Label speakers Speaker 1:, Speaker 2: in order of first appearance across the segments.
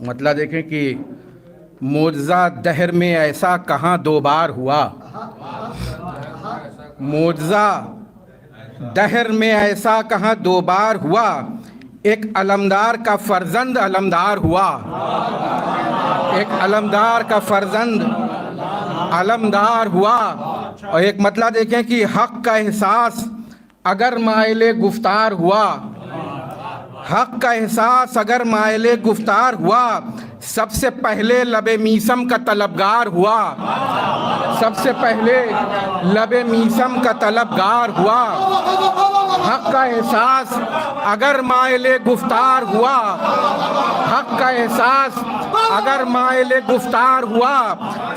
Speaker 1: مطلب دیکھیں کہ معجزہ دہر میں ایسا کہاں دو بار ہوا، معجزہ دہر میں ایسا کہاں دو بار ہوا، ایک علمدار کا فرزند علمدار ہوا، ایک علمدار کا فرزند علمدار ہوا۔ اور ایک مطلب دیکھیں کہ حق کا احساس اگر مائل گفتار ہوا، حق کا احساس اگر مائل گفتار ہوا، سب سے پہلے لب میثم کا طلبگار ہوا، سب سے پہلے لب میثم کا طلبگار ہوا۔ حق کا احساس اگر مائل گفتار ہوا، حق کا احساس اگر مائل گفتار ہوا،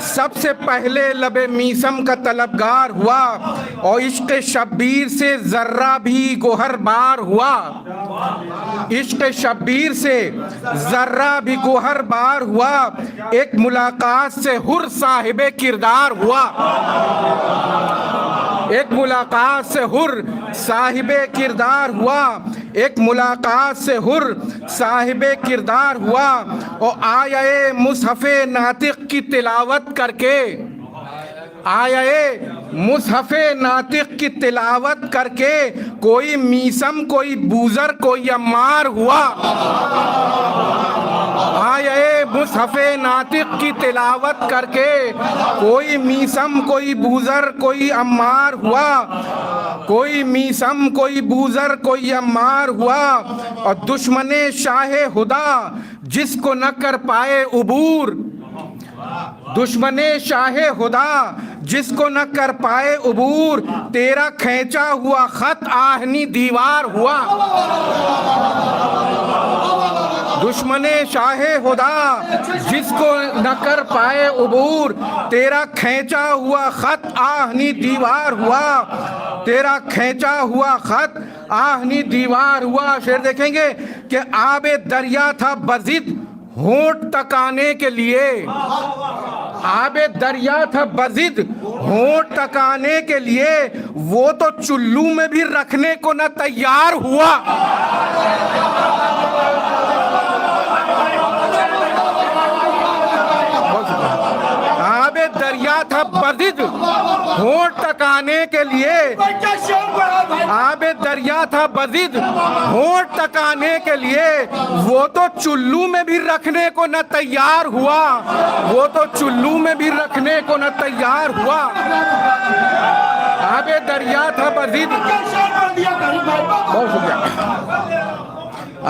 Speaker 1: سب سے پہلے لب میثم کا طلبگار ہوا۔ اور عشق شبیر سے ذرہ بھی گوہر بار ہوا، عشق شبیر سے ذرہ بھی گوہر بار ہوا، ایک ملاقات سے حر صاحب کردار ہوا، ایک ملاقات سے حر صاحب کردار ہوا، ایک ملاقات سے حر صاحب کردار ہوا۔ اور آیے مصحف ناطق کی تلاوت کر کے، آیے مصحف ناطق کی تلاوت کر کے، کوئی میثم کوئی بوزر کوئی عمار ہوا، آیے مصحف ناطق کی تلاوت کر کے کوئی میثم کوئی بوزر کوئی عمار ہوا، کوئی میثم کوئی بوزر کوئی عمار ہوا۔ اور دشمن شاہ خدا جس کو نہ کر پائے عبور، دشمن شاہ خدا جس کو نہ کر پائے عبور، تیرا کھینچا ہوا خط آہنی دیوار ہوا، دشمن شاہ خدا جس کو نہ کر پائے عبور، تیرا کھینچا ہوا خط آہنی دیوار ہوا، تیرا کھینچا ہوا خط آہنی دیوار ہوا۔ شعر دیکھیں گے کہ آب دریا تھا بضد ہونٹ تکانے کے لیے، آب دریا تھا بضد ہونٹ تکانے کے لیے، وہ تو چلو میں بھی رکھنے کو نہ تیار ہوا، آب دریا تھا بضد ہونٹ تکانے کے لیے، آب دریا تھا بضد ہونٹ تکانے کے لیے، وہ تو چلو میں بھی رکھنے کو نہ تیار ہوا، وہ تو چلو میں بھی رکھنے کو نہ تیار ہوا۔ آب دریا تھا بضد، بہت شکریہ،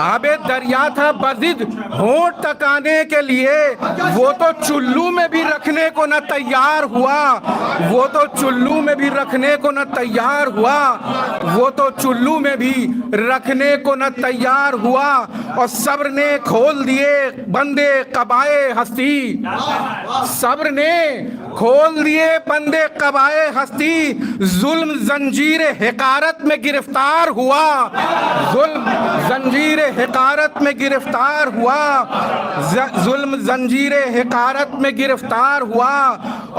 Speaker 1: آب دریا تھا بضد ہونٹ تکانے کے لیے، وہ تو چلو میں بھی رکھنے کو نہ تیار ہوا، وہ تو چلو میں بھی رکھنے کو نہ تیار ہوا، وہ تو چلو میں بھی رکھنے کو نہ تیار ہوا۔ اور صبر نے کھول دیے بندے قبائے ہستی، صبر نے کھول دیے بندے قبائے ہستی، ظلم زنجیر حقارت میں گرفتار ہوا، ظلم زنجیر حقارت میں گرفتار ہوا، ظلم زنجیر حقارت میں گرفتار ہوا۔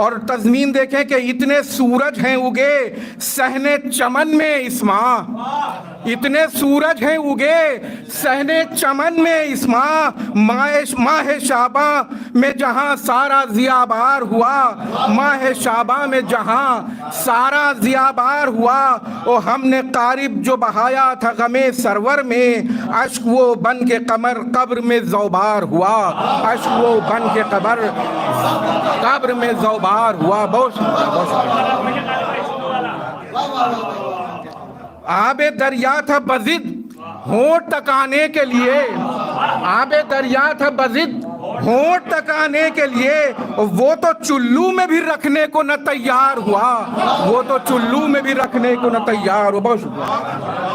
Speaker 1: اور تضمین دیکھیں کہ اتنے سورج ہیں اگے صحن چمن میں اس ماہ، اتنے سورج ہیں اگے صحن چمن میں اس ماہ، ماہ شعباں میں جہاں سارا ضیابار ہوا، ماہ شعباں میں جہاں سارا ضیابار ہوا۔ اور ہم نے قارب جو بہایا تھا غم سرور میں، اشک وہ بن کے قمر قبر میں زوبار ہوا، اشک وہ بن کے قبر میں زوبار ہوا۔ بہت شکریہ، بہت شکریہ۔ آب دریا تھا بضد ہونٹ تکانے کے لیے، آب دریا تھا بضد ہونٹ تکانے کے لیے، وہ تو چلو میں بھی رکھنے کو نہ تیار ہوا، وہ تو چلو میں بھی رکھنے کو نہ تیار ہوا۔ بہت شکریہ۔